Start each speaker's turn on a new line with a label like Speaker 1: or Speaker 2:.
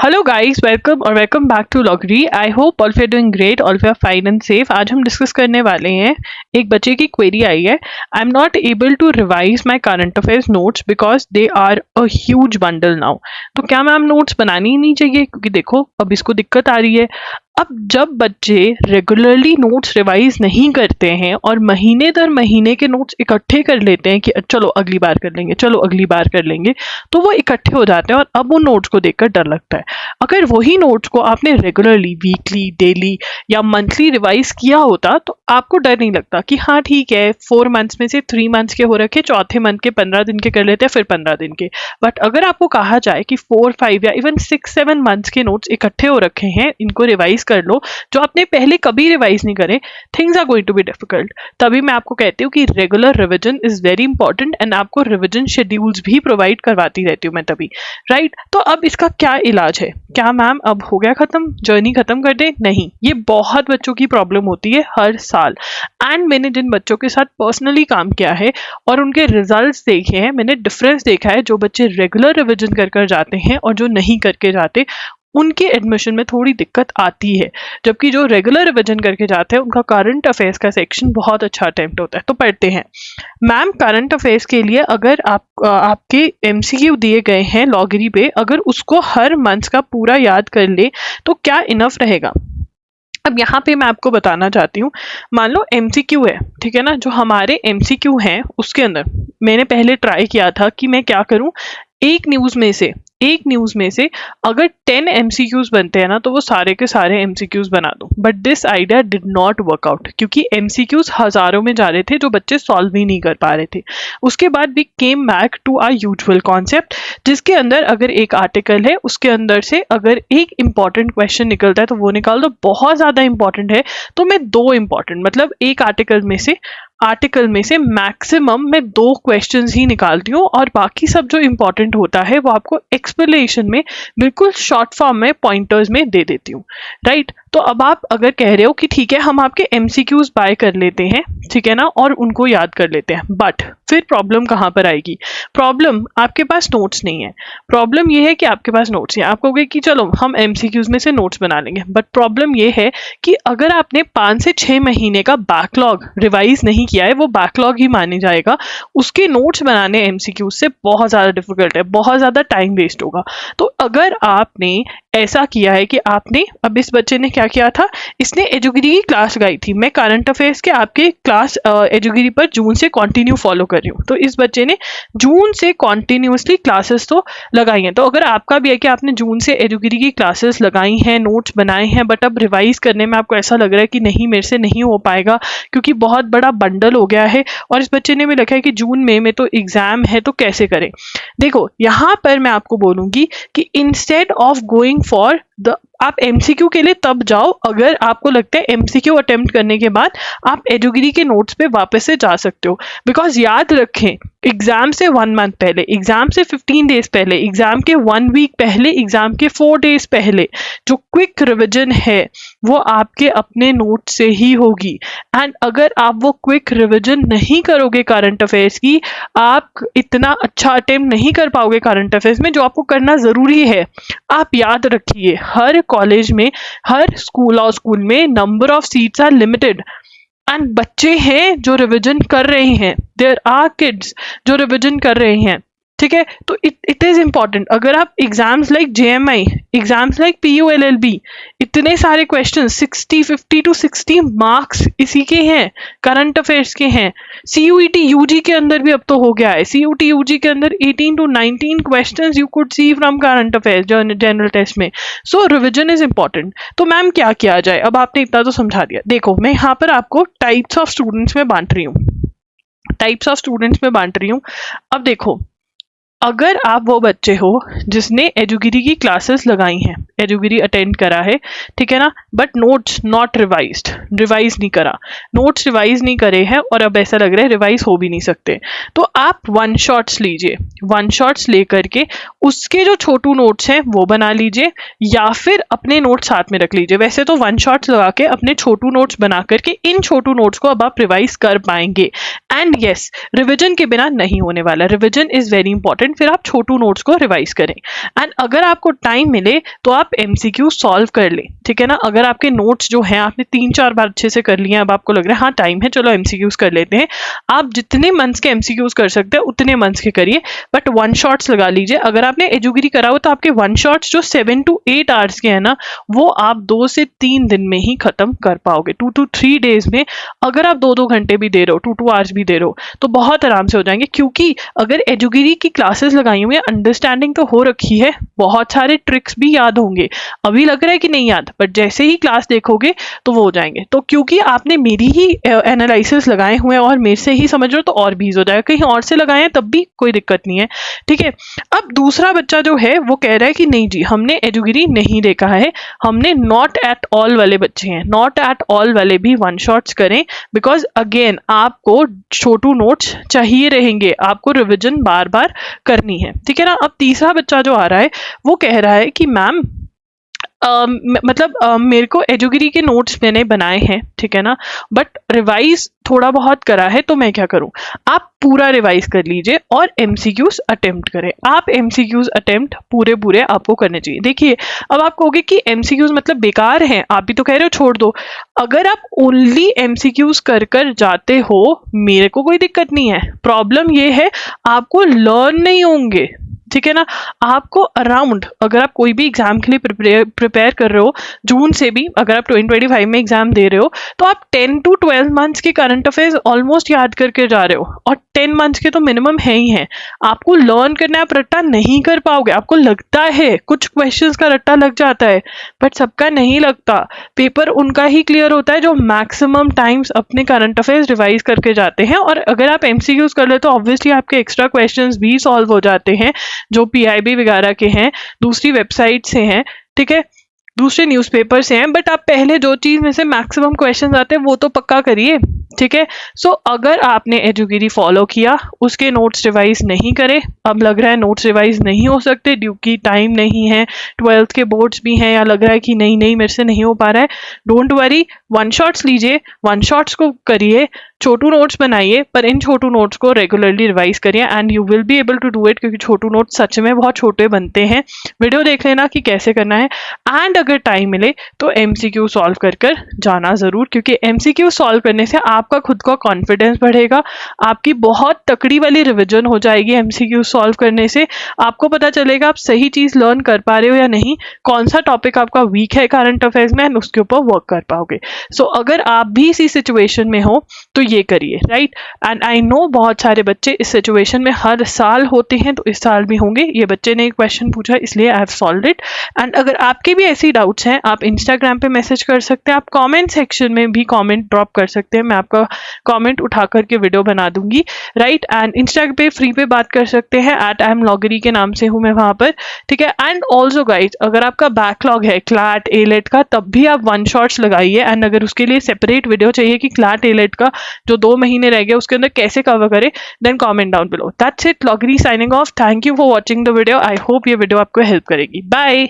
Speaker 1: Hello guys, welcome back to लॉगरी। I hope all of you doing great, all of you are fine and safe. आज हम discuss करने वाले हैं, एक बच्चे की क्वेरी आई है। I am not able to revise my current affairs notes because they are a huge bundle now. तो क्या मैम नोट्स बनानी ही नहीं चाहिए? क्योंकि देखो अब इसको दिक्कत आ रही है। अब जब बच्चे रेगुलरली नोट्स रिवाइज नहीं करते हैं और महीने दर महीने के नोट्स इकट्ठे कर लेते हैं कि चलो अगली बार कर लेंगे, चलो अगली बार कर लेंगे, तो वो इकट्ठे हो जाते हैं और अब उन नोट्स को देखकर डर लगता है। अगर वही नोट्स को आपने रेगुलरली वीकली, डेली या मंथली रिवाइज किया होता तो आपको डर नहीं लगता कि हाँ ठीक है, 4 मंथ्स में से 3 मंथ्स के हो रखे, चौथे मंथ के 15 दिन के कर लेते हैं, फिर 15 दिन के। बट अगर आपको कहा जाए कि 4, 5 या इवन 6, 7 मंथ्स के नोट्स इकट्ठे हो रखे हैं, इनको रिवाइज कर लो जो आपने पहले कभी रिवाइज नहीं करे, things are going to be difficult. तभी मैं आपको कहती हूँ कि regular revision is very important and आपको रिविजन शेड्यूल्स भी प्रोवाइड करवाती रहती हूँ मैं तभी, राइट। तो अब इसका क्या इलाज है? क्या मैम अब हो गया खत्म, जर्नी खत्म कर दे? नहीं, ये बहुत बच्चों की प्रॉब्लम होती है हर साल। एंड मैंने जिन बच्चों के साथ पर्सनली काम किया है और उनके रिजल्ट्स देखे हैं, मैंने डिफरेंस देखा है। जो बच्चे रेगुलर रिविजन कर जाते हैं और जो नहीं करके जाते, उनके एडमिशन में थोड़ी दिक्कत आती है। जबकि जो रेगुलर रिविजन करके जाते हैं उनका करंट अफेयर्स का सेक्शन बहुत अच्छा अटेम्प्ट होता है। तो पढ़ते हैं मैम। करंट अफेयर्स के लिए अगर आपके एमसीक्यू दिए गए हैं लॉगरी पे, अगर उसको हर मंथ का पूरा याद कर ले तो क्या इनफ रहेगा? अब यहाँ पे मैं आपको बताना चाहती हूँ, मान लो एमसीक्यू है, ठीक है ना। जो हमारे एमसीक्यू हैं उसके अंदर मैंने पहले ट्राई किया था कि मैं क्या करूँ, एक न्यूज में से अगर 10 एमसीक्यूज बनते हैं ना तो वो सारे के सारे एमसीक्यूज बना दूं। But this idea did not work out क्योंकि एमसीक्यूज हजारों में जा रहे थे जो बच्चे सॉल्व ही नहीं कर पा रहे थे। उसके बाद we came back to our usual concept, जिसके अंदर अगर एक आर्टिकल है उसके अंदर से अगर एक इंपॉर्टेंट क्वेश्चन निकलता है तो वो निकाल दो। बहुत ज्यादा इंपॉर्टेंट है तो मैं 2 इंपॉर्टेंट, मतलब एक आर्टिकल में से मैक्सिमम मैं 2 क्वेश्चंस ही निकालती हूँ और बाकी सब जो इंपॉर्टेंट होता है वो आपको एक्सप्लेनेशन में बिल्कुल शॉर्ट फॉर्म में पॉइंटर्स में दे देती हूँ, राइट। तो अब आप अगर कह रहे हो कि ठीक है हम आपके एमसीक्यूज बाय कर लेते हैं, ठीक है ना, और उनको याद कर लेते हैं, बट फिर प्रॉब्लम कहाँ पर आएगी? प्रॉब्लम आपके पास नोट्स नहीं है। प्रॉब्लम ये है कि आपके पास नोट्स नहीं है। आप कहोगे कि चलो हम एमसीक्यूज में से नोट्स बना लेंगे, बट प्रॉब्लम ये है कि अगर आपने 5 से 6 महीने का बैकलॉग रिवाइज नहीं किया है, वो बैकलॉग ही माने जाएगा। उसके नोट्स बनाने एमसीक्यूज से बहुत ज़्यादा डिफिकल्ट है, बहुत ज़्यादा टाइम वेस्ट होगा। तो अगर आपने ऐसा किया है कि आपने, अब इस बच्चे ने क्या किया था, इसने एजुगिरी की क्लास लगाई थी। मैं करंट अफेयर्स के आपके क्लास एजुगिरी पर जून से कंटिन्यू फॉलो कर रही हूँ। तो इस बच्चे ने जून से कॉन्टिन्यूसली क्लासेस तो लगाई हैं। तो अगर आपका भी है कि आपने जून से एजुगिरी की क्लासेस लगाई हैं, नोट्स बनाए हैं, बट अब रिवाइज करने में आपको ऐसा लग रहा है कि नहीं मेरे से नहीं हो पाएगा क्योंकि बहुत बड़ा बंडल हो गया है, और इस बच्चे ने भी लिखा है कि जून में तो एग्जाम है, तो कैसे करें? देखो यहाँ पर मैं आपको बोलूंगी कि instead of going for the, आप एमसीक्यू के लिए तब जाओ अगर आपको लगता है एमसीक्यू अटेम्प्ट करने के बाद आप एजुगिरी के नोट्स पे वापस से जा सकते हो। बिकॉज याद रखें, एग्जाम से 1 मंथ पहले, एग्जाम से 15 डेज पहले, एग्जाम के 1 वीक पहले, एग्जाम के 4 डेज पहले जो क्विक रिविजन है वो आपके अपने नोट से ही होगी। एंड अगर आप वो क्विक रिविजन नहीं करोगे करंट अफेयर्स की, आप इतना अच्छा अटेम्प्ट नहीं कर पाओगे करंट अफेयर्स में जो आपको करना जरूरी है। आप याद रखिए, हर कॉलेज में, हर स्कूल में number of seats are limited and बच्चे हैं जो रिवीजन कर रहे हैं, देयर आर किड्स जो रिवीजन कर रहे हैं, ठीक है। तो इट इज इंपॉर्टेंट। अगर आप exams like JMI, exams like PU LLB, इतने सारे क्वेश्चन 50 to 60 मार्क्स इसी के हैं, करंट अफेयर्स के हैं। सीयूईटी यूजी के अंदर भी अब तो हो गया है, सीयूटी यूजी के अंदर 18 to 19 questions you could see from current affairs general test में। So revision is important. तो मैम क्या किया जाए? अब आपने इतना तो समझा दिया। देखो मैं यहाँ पर आपको टाइप्स ऑफ स्टूडेंट्स में बांट रही हूँ, अब देखो, अगर आप वो बच्चे हो जिसने एजुगिरी की क्लासेस लगाई हैं, एजुगिरी अटेंड करा है, ठीक है ना, बट नोट्स नॉट रिवाइज नहीं करा, नोट्स रिवाइज नहीं करे हैं और अब ऐसा लग रहा है रिवाइज हो भी नहीं सकते, तो आप 1 शॉट्स लीजिए। 1 शॉट्स लेकर के उसके जो छोटू नोट्स हैं वो बना लीजिए या फिर अपने नोट्स साथ में रख लीजिए। वैसे तो 1 शॉट्स लगा के अपने छोटू नोट्स बना करके इन छोटू नोट्स को अब आप रिवाइज कर पाएंगे। एंड यस, रिविजन के बिना नहीं होने वाला, revision is very important. Important, फिर आप छोटू नोट्स को रिवाइज करें। एंड अगर आपको टाइम मिले तो आप एमसीक्यू सॉल्व कर लें, ठीक है ना। अगर आपके नोट्स जो हैं आपने 3-4 बार अच्छे से कर लिए, अब आपको लग रहा है हाँ टाइम है, चलो एमसीक्यूज कर लेते हैं, आप जितने मंथ्स के एमसीक्यूज कर सकते हैं उतने मंथ्स के करिए, बट वन शॉट्स लगा लीजिए। अगर आपने एजुगिरी करा हो तो आपके वन शॉट्स जो 7 to 8 आवर्स के हैं ना, वो आप 2 से 3 दिन में ही खत्म कर पाओगे। 2 to 3 डेज में अगर आप 2-2 घंटे भी दे रहे हो, 2-2 आवर्स भी दे रहे हो, तो बहुत आराम से हो जाएंगे। क्योंकि अगर एजुगिरी की क्लासेस लगाई हुई है, अंडरस्टैंडिंग तो हो रखी है, बहुत सारे ट्रिक्स भी याद होंगे। अभी लग रहा है कि नहीं याद, बट जैसे ही क्लास देखोगे तो वो हो जाएंगे। तो क्योंकि आपने मेरी ही एनालिसिस लगाए हुए हैं और मेरे से ही समझ रहे हो, तो और भी हो जाएगा। कहीं और से लगाए हैं तब भी कोई दिक्कत नहीं है, ठीक है। अब दूसरा बच्चा जो है वो कह रहा है कि नहीं जी हमने एजुगिरी नहीं देखा है, हमने नॉट एट ऑल वाले बच्चे हैं, नॉट एट ऑल वाले भी वन शॉट्स करें, बिकॉज अगेन आपको छोटू नोट्स चाहिए रहेंगे, आपको रिविजन बार बार करनी है, ठीक है ना। अब तीसरा बच्चा जो आ रहा है वो कह रहा है कि मैम मेरे को एजुगिरी के नोट्स मैंने बनाए हैं, ठीक है ना, बट रिवाइज थोड़ा बहुत करा है, तो मैं क्या करूं। आप पूरा रिवाइज कर लीजिए और एमसीक्यूज अटेम्प्ट करें। आप एमसीक्यूज अटेम्प्ट पूरे आपको करने चाहिए। देखिए अब आप कहोगे कि एमसीक्यूज मतलब बेकार हैं, आप भी तो कह रहे हो छोड़ दो। अगर आप ओनली एमसीक्यूज कर जाते हो, मेरे को कोई दिक्कत नहीं है, प्रॉब्लम ये है आपको लर्न नहीं होंगे, ठीक है ना। आपको अराउंड, अगर आप कोई भी एग्जाम के लिए प्रिपेयर कर रहे हो, जून से भी अगर आप 2025 में एग्जाम दे रहे हो, तो आप 10 to 12 मंथ्स के करंट अफेयर्स ऑलमोस्ट याद करके जा रहे हो, और 10 मंथ्स के तो मिनिमम है ही है। आपको लर्न करना, आप रट्टा नहीं कर पाओगे। आपको लगता है कुछ क्वेश्चंस का रट्टा लग जाता है, बट सबका नहीं लगता। पेपर उनका ही क्लियर होता है जो मैक्सिमम टाइम्स अपने करंट अफेयर्स रिवाइज करके जाते हैं। और अगर आप एमसीक्यूज कर ले तो ऑब्वियसली आपके एक्स्ट्रा क्वेश्चंस भी सॉल्व हो जाते हैं, जो पीआईबी वगैरह के हैं, दूसरी वेबसाइट से हैं, ठीक है, दूसरे न्यूज़पेपर से हैं। बट आप पहले जो चीज़ में से मैक्सिमम क्वेश्चंस आते हैं वो तो पक्का करिए, ठीक है। सो अगर आपने एजुगिरी फॉलो किया, उसके नोट्स रिवाइज नहीं करे, अब लग रहा है नोट्स रिवाइज नहीं हो सकते ड्यू की टाइम नहीं है, 12th के बोर्ड्स भी हैं, या लग रहा है कि नहीं मेरे से नहीं हो पा रहा है, डोंट वरी, वन शॉट्स लीजिए, वन शॉट्स को करिए, छोटू नोट्स बनाइए, पर इन छोटू नोट्स को रेगुलरली रिवाइज करिए and you will be able to do it, क्योंकि छोटू नोट्स सच में बहुत छोटे बनते हैं। वीडियो देख लेना कि कैसे करना है, एंड अगर टाइम मिले तो एमसीक्यू सॉल्व कर जाना ज़रूर, क्योंकि एमसीक्यू सॉल्व करने से आपका खुद का कॉन्फिडेंस बढ़ेगा, आपकी बहुत तकड़ी वाली रिविजन हो जाएगी। एमसीक्यू सॉल्व करने से आपको पता चलेगा आप सही चीज़ लर्न कर पा रहे हो या नहीं, कौन सा टॉपिक आपका वीक है करंट अफेयर्स में, एंड उसके ऊपर वर्क कर पाओगे। सो अगर आप भी इसी सिचुएशन में हो तो ये करिए, राइट। एंड आई नो बहुत सारे बच्चे इस सिचुएशन में हर साल होते हैं, तो इस साल भी होंगे। ये बच्चे ने एक क्वेश्चन पूछा इसलिए I have solved it. And अगर आपके भी ऐसी डाउट्स हैं, आप इंस्टाग्राम पे मैसेज कर सकते हैं, आप कमेंट सेक्शन में भी कमेंट ड्रॉप कर सकते हैं, मैं आपका कमेंट उठा करके वीडियो बना दूंगी, राइट। एंड इंस्टाग्राम पे फ्री पे बात कर सकते हैं, @IamLoggery के नाम से हूँ मैं वहाँ पर, ठीक है। एंड ऑल्सो गाइज, अगर आपका बैकलॉग है क्लैट एलेट का, तब भी आप वन शॉट्स लगाइए, एंड अगर उसके लिए सेपरेट वीडियो चाहिए कि क्लैट एलेट का जो 2 महीने रह गए उसके अंदर कैसे कवर करें, then comment down below. That's it, लॉगरी signing off. Thank you for watching the video. I hope ये वीडियो आपको हेल्प करेगी। बाय।